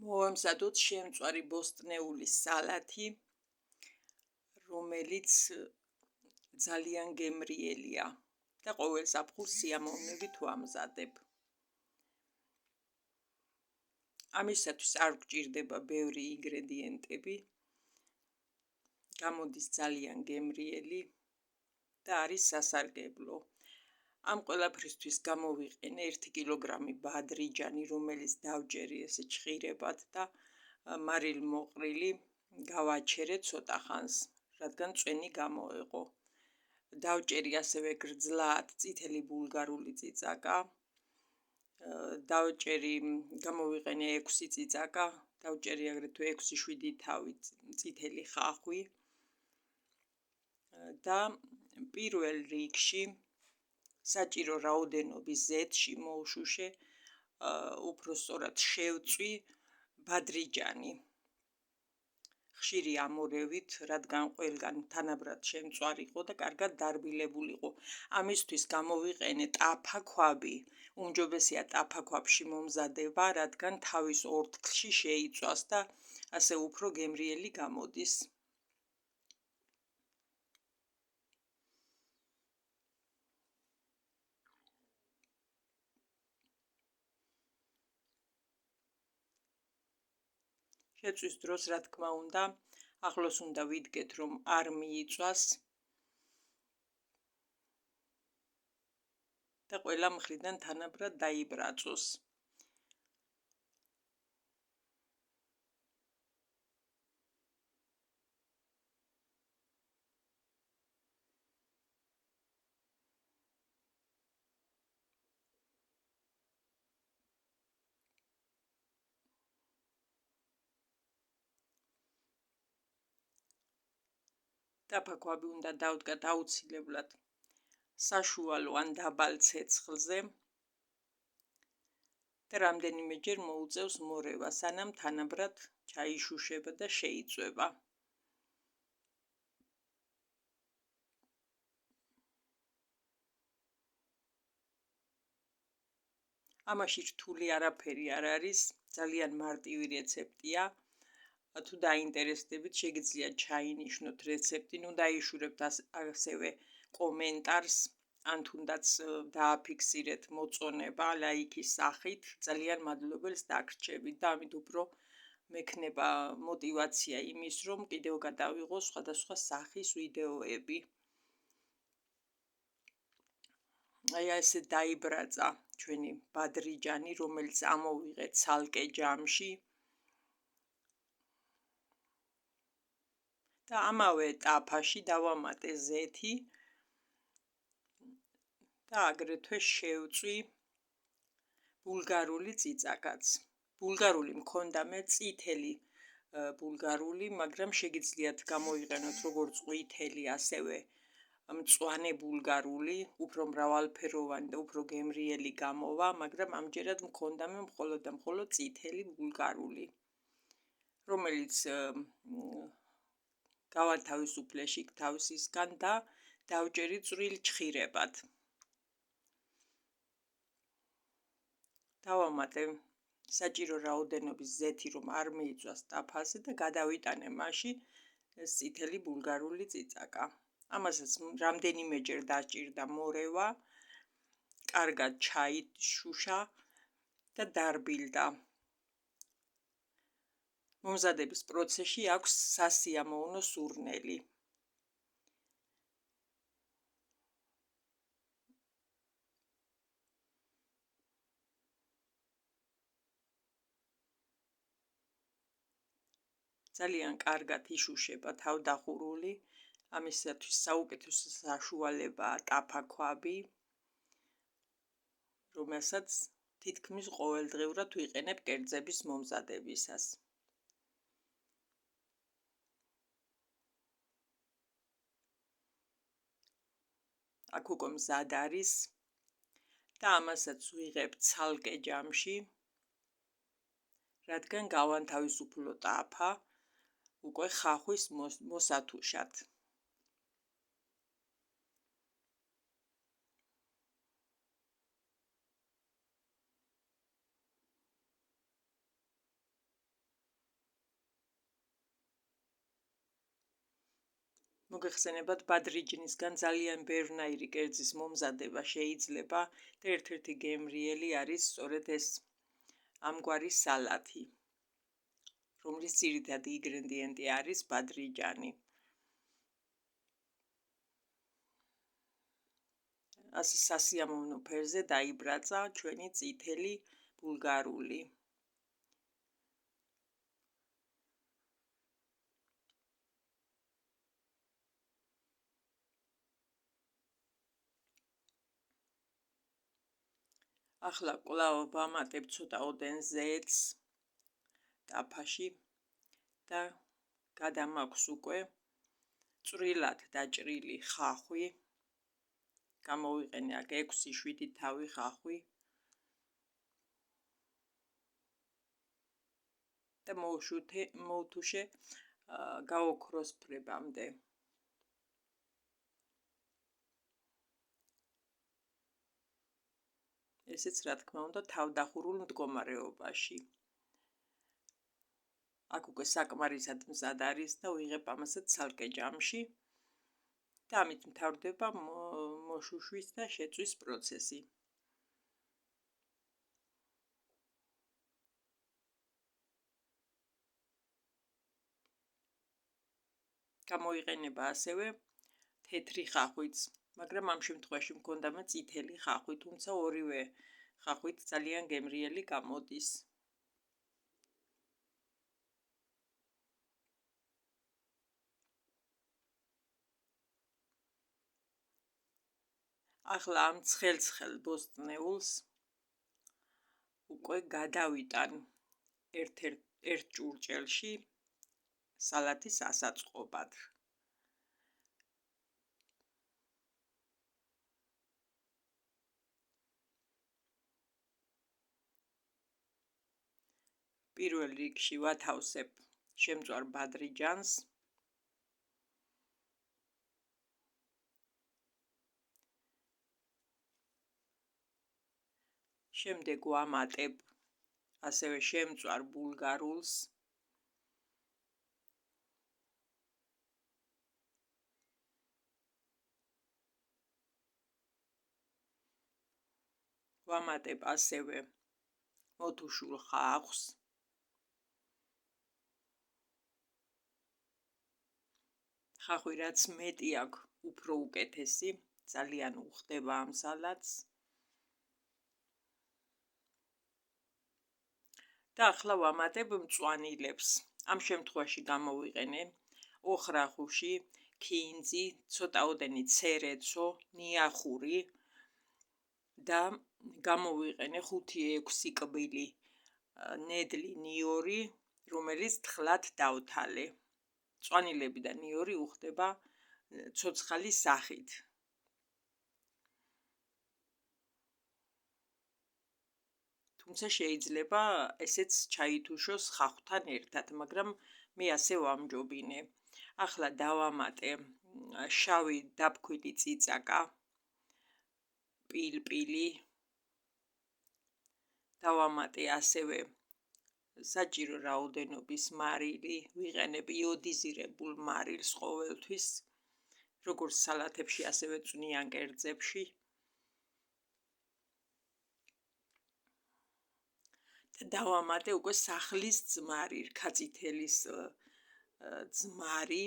მოვამზადოთ შემწვარი ბოსტნეული სალათი, რომელიც ძალიან გემრიელია და ყოველ ზაფხულს სიამოვნებით ვამზადებ. ამისათვის არ გვჭირდება ბევრი ინგრედიენტები, გამოდის ძალიან გემრიელი და არის სასარგებლო. ამ ყველაფრისთვის გამოვიყენე 1 კილოგრამი ბადრიჯანი, რომელიც დავჭერი ესე ჭხირებად და მარილ მოყრილი გავაჩერე ცოტა ხანს, რადგან წვენი გამოეყო. დავჭერი ასევე გრძლად წითელი ბულგარული წიწაკა, დავჭერი გამოვიყენე 6 წიწაკა, დავჭერი აგრეთვე 6-7 თავი წითელი ხახვი და პირველ რიგში საჭირო რაოდენობის ზეთში მოვშუშე, უფრო სწორად შევწვი ბადრიჯანი. ხშირი ამორევით, რადგან ყველგან თანაბრად შემწვარიყო და კარგად დარბილებულიყო. ამისთვის გამოვიყენე ტაფაქვაბი. უმჯობესია ტაფაქვაბში მომზადება, რადგან თავის ორთქლში შეიწვას და ასე უფრო გემრიელი გამოდის. შეწვის დროს, რა თქმა უნდა, ახლოს უნდა ვიდგეთ, რომ არ მიიწვას და ყველა მხრიდან თანაბრად დაიბრაწოს. ტაფაქვაბი უნდა დავდგათ აუცილებლად საშუალო ან დაბალ ცეცხლზე და რამდენიმეჯერ მოუწევს მორევა, სანამ თანაბრად ჩაიშუშება და შეიწვება. ამაში რთული არაფერი არ არის, ძალიან მარტივი რეცეპტია. თუ დაინტერესდებით, შეგიძლიათ ჩაინიშნოთ რეცეპტი, ნუ დაიშურებთ ასევე კომენტარს, ან თუნდაც დააფიქსირეთ მოწონება ლაიქის სახით, ძალიან მადლობელს დაგრჩებით და ამით უფრო მექნება мотивация იმის, რომ კიდევ გადავიღო სხვადასხვა სახის ვიდეოები. აი ესე დაიბრაცა ჩვენი ბადრიჯანი, რომელიც ამოვიღეთ ცალკე ჯამში. და ამავე ტაფაში დავამატე ზეთი და აგრეთვე შევწვი ბულგარული წიწაკაც. ბულგარული მქონდა მე წითელი ბულგარული, მაგრამ შეგიძლიათ გამოიყენოთ როგორც ყვითელი, ასევე მწვანე ბულგარული, უფრო მრავალფეროვანი და უფრო გემრიელი გამოვა, მაგრამ ამჯერად მქონდა მე მხოლოდ და მხოლოდ წითელი ბულგარული, რომელიც გავათავისუფლე შიგ თავისისგან და დავჭერი წვრილ ჭხირებად. დავამატე საჭირო რაოდენობის ზეთი, რომ არ მიიწვას ტაფაზე და გადავიტანე მასში წითელი ბულგარული წიწაკა. ამასაც რამდენიმეჯერ დაჭირდა მორევა, კარგად ჩაიშუშა და დარბილდა. მომზადების პროცესში აქვს სასიამოვნო სურნელი. ძალიან კარგად იშუშება თავდახურული, ამისათვის საუკეთესო საშუალებაა ტაფაქვაბი, რომელსაც თითქმის ყოველდღიურად ვიყენებ კერძების მომზადებისას. აქ უკვე მზად არის და ამასაც ვიღებ ცალკე ჯამში, რადგან გავანთავისუფლო ტაფა უკვე ხახვის მოსათუშად. მოგეხსენებათ, ბადრიჯნისგან ძალიან ბევრნაირი კერძის მომზადება შეიძლება და ერთ-ერთი გემრიელი არის სწორედ ეს ამგვარი სალათი, რომლის ძირითადი ინგრედიენტი არის ბადრიჯანი. ასე სასიამოვნო ფერზე დაიბრაცა ჩვენი წითელი ბულგარული. ახლა კვლავ ვამატებ ცოტა ოდენზეც ტაფაში და გადამაქვს უკვე წვრილად დაჭრილი ხახვი. გამოვიყენე აქ 6-7 თავი ხახვი და მოვთუშე გაოქროს ფრებამდე. ესეც რა თქმა უნდა თავდახურულ მდგომარეობაში. აქ უკვე საკმარისად მზად არის და ვიღებ ამასაც ცალკე ჯამში და ამით მთავრდება მოშუშვის და შეწვის პროცესი. გამოიყენება ასევე თეთრი ხახვიც, მაგრამ ამ შემთხვევაში მქონდა წითელი ხახვი, თუმცა ორივე ხახვით ძალიან გემრიელი გამოდის. ახლა ამ ცხელ ბოსტნეულს უკვე გადავიტან ერთ ჭურჭელში სალათის ასაწყობად. პირველ რიგში ვათავსებ შემწვარ ბადრიჯანს, შემდეგ ვამატებ ასევე შემწვარ ბულგარულს, ვამატებ ასევე მოთუშულ ხახვს, ხახვი რაც მეტი აქვს, უფრო უკეთესი, ძალიან უხდება ამ სალათს. და ახლა ვამატებ მწვანილებს. ამ შემთხვევაში გამოვიყენე ოხრახუში, ქინძი, ცოტაოდენი ცერეცო, ნიახური და გამოვიყენე 5-6 კბილი ნედლი ნიორი, რომელიც თხლად დავთალე. მწვანილები და ნიორი უხდება ცოცხალი სახით. თუმცა შეიძლება ესეც ჩაითუშოს ხახვთან ერთად, მაგრამ მე ასე ვამჯობინე. ახლა დავამატე შავი დაფქვილი წიწაკა, პილპილი, დავამატე ასევე საჭირო რაოდენობის მარილი, ვიყენებ იოდიზირებულ მარილს ყოველთვის, როგორც სალათებში, ასევე წვნიან კერძებში. დავამატე უკვე სახლის ძმარი, რქაწითელის ძმარი.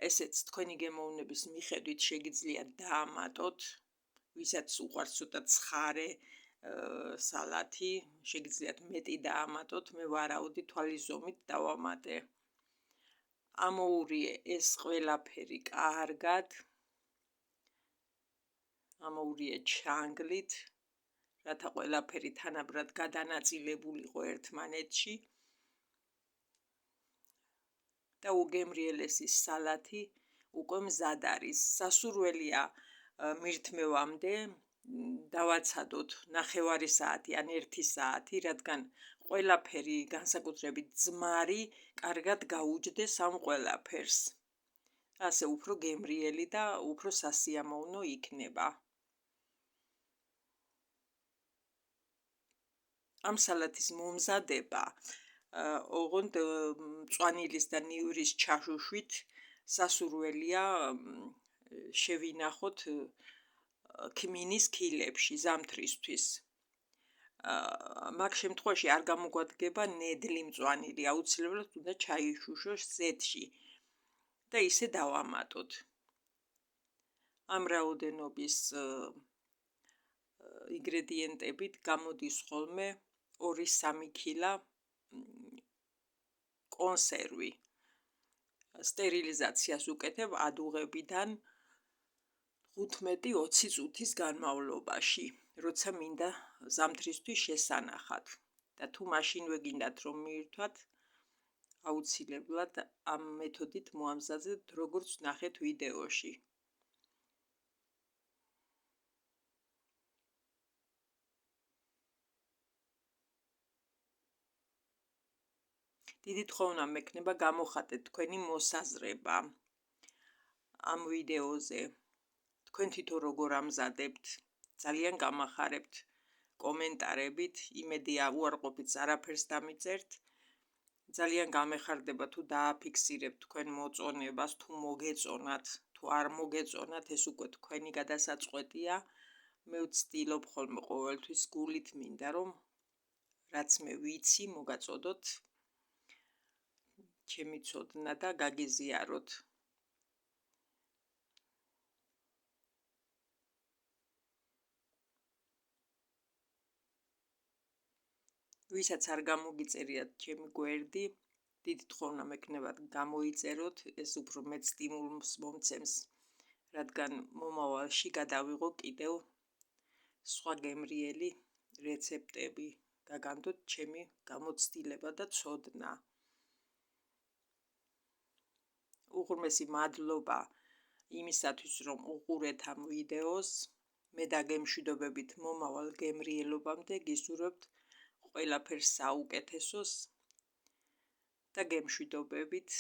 ესეც თქვენი გემოვნების მიხედვით შეგიძლიათ დაამატოთ, ვისაც უყვარს ცოტა ცხარე სალათი, შეგიძლიათ მეტი დაამატოთ, მე ვარაუდი თვალის ზომით დავამატე. ამოურიე ეს ყველაფერი კარგად, ამოურიე ჩანგლით, რათა ყველაფერი თანაბრად გადანაწილებულიყო ერთმანეთში და უგემრიელესი სალათი უკვე მზად არის. სასურველია მირთმევამდე დავაცადოთ 9 საათი ან 1 საათი, რადგან ყველაფერი განსაკუთრებით ძმარი კარგად გაუჯდეს ამ ყველაფერს. ასე უფრო გემრიელი და უფრო სასიამოვნო იქნება. ამ სალათის მომზადება ოღონდ მწვანილის და ნიურის ჩაშუშვით სასურველია შევინახოთ ქმინის ქილებში ზამთრისთვის. მაგ შემთხვევაში არ გამოგვადგება ნედლი მწვანილი, აუცილებლად უნდა ჩაიშუშოს ზეთში და ისე დავამატოთ. ამ რაოდენობის ინგრედიენტებით გამოდის ხოლმე 2-3 კილა კონსერვი. სტერილიზაციას უკეთებ ადუღებიდან 15-20 წუთის განმავლობაში, როცა მინდა ზამთრისთვის შესანახად. და თუ მაშინვე გინდათ რომ მიირთვათ, აუცილებლად ამ მეთოდით მოამზადეთ, როგორც ნახეთ ვიდეოში. დიდი თხოვნა მექნება გამოხატეთ თქვენი მოსაზრება ამ ვიდეოზე. თქვენ თვითონ როგორ ამზადებთ, ძალიან გამახარებთ კომენტარებით, იმედია უარყოფით არაფერს დამიწერთ. ძალიან გამეხარდება თუ დააფიქსირებთ თქვენ მოწონებას, თუ მოგეწონათ, თუ არ მოგეწონათ, ეს უკვე თქვენი გადასაწყვეტია. მე ვცდილობ ხოლმე ყოველთვის გულით მინდა რომ რაც მე ვიცი მოგაწოდოთ ჩემი ცოდნა და გაგიზიაროთ. ვისაც არ გამოგიწერიათ ჩემი გვერდი, დიდი თხოვნა მექნებათ გამოიწეროთ, ეს უფრო მეტ სტიმულს მომცემს, რადგან მომავალში გადავიღო კიდევ სხვა გემრიელი რეცეპტები, გაგანდოთ ჩემი გამოცდილება და ცოდნა. უღრმესი მადლობა იმისათვის, რომ უყურეთ ამ ვიდეოს. მე დაგემშვიდობებით მომავალ გემრიელობამდე გისურვებთ ყველაფერს საუკეთესოს და გემშვიდობებით.